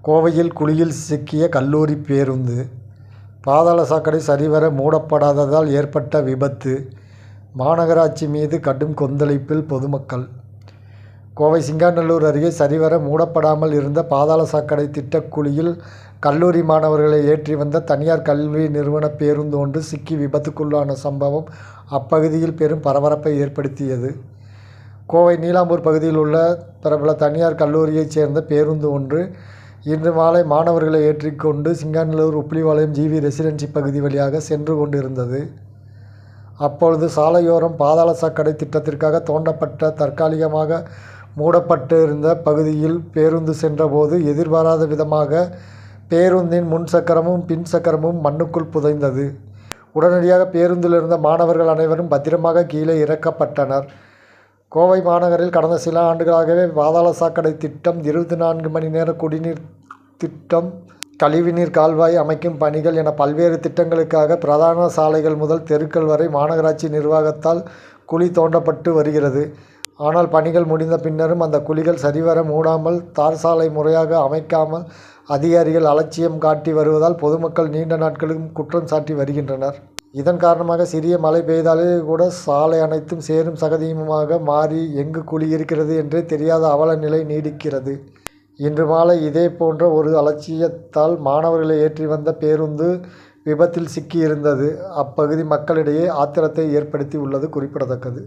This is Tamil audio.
கோவையில் குழியில் சிக்கிய கல்லூரி பேருந்து. பாதாள சாக்கடை சரிவர மூடப்படாததால் ஏற்பட்ட விபத்து. மாநகராட்சி மீது கடும் கொந்தளிப்பில் பொதுமக்கள். கோவை சிங்காநல்லூர் அருகே சரிவர மூடப்படாமல் இருந்த பாதாள சாக்கடை திட்டக்குழியில் கல்லூரி மாணவர்களை ஏற்றி வந்த தனியார் கல்வி நிறுவன பேருந்து ஒன்று சிக்கி விபத்துக்குள்ளான சம்பவம் அப்பகுதியில் பெரும் பரபரப்பை ஏற்படுத்தியது. கோவை நீலாம்பூர் பகுதியில் உள்ள பிரபல தனியார் கல்லூரியைச் சேர்ந்த பேருந்து ஒன்று இன்று மாலை மாணவர்களை ஏற்றிக்கொண்டு சிங்காநல்லூர் உப்பிலிபாளையம் ஜிவி ரெசிடென்சி பகுதி வழியாக சென்று கொண்டிருந்தது. அப்பொழுது சாலையோரம் பாதாள சாக்கடை திட்டத்திற்காக தோண்டப்பட்ட தற்காலிகமாக மூடப்பட்டிருந்த பகுதியில் பேருந்து சென்றபோது எதிர்பாராத விதமாக பேருந்தின் முன் சக்கரமும் பின் சக்கரமும் மண்ணுக்குள் புதைந்தது. உடனடியாக பேருந்தில் இருந்த மாணவர்கள் அனைவரும் பத்திரமாக கீழே இறக்கப்பட்டனர். கோவை மாநகரில் கடந்த சில ஆண்டுகளாகவே பாதாள சாக்கடை திட்டம், 24 மணி நேர குடிநீர் திட்டம், கழிவுநீர் கால்வாய் அமைக்கும் பணிகள் என பல்வேறு திட்டங்களுக்காக பிரதான சாலைகள் முதல் தெருக்கள் வரை மாநகராட்சி நிர்வாகத்தால் குழி தோண்டப்பட்டு வருகிறது. ஆனால் பணிகள் முடிந்த பின்னரும் அந்த குழிகள் சரிவர மூடாமல், தார் சாலை முறையாக அமைக்காமல் அதிகாரிகள் அலட்சியம் காட்டி வருவதால் பொதுமக்கள் நீண்ட நாட்களும் குற்றம் சாட்டி வருகின்றனர். இதன் காரணமாக சிறிய மழை பெய்தாலே கூட சாலை அனைத்தும் சேரும் சகதியுமாக மாறி எங்கு குழி இருக்கிறது என்றே தெரியாத அவல நிலை நீடிக்கிறது. இன்று மாலை இதே போன்ற ஒரு அலட்சியத்தால் மாணவர்களை ஏற்றி வந்த பேருந்து விபத்தில் சிக்கியிருந்தது அப்பகுதி மக்களிடையே ஆத்திரத்தை ஏற்படுத்தி உள்ளது குறிப்பிடத்தக்கது.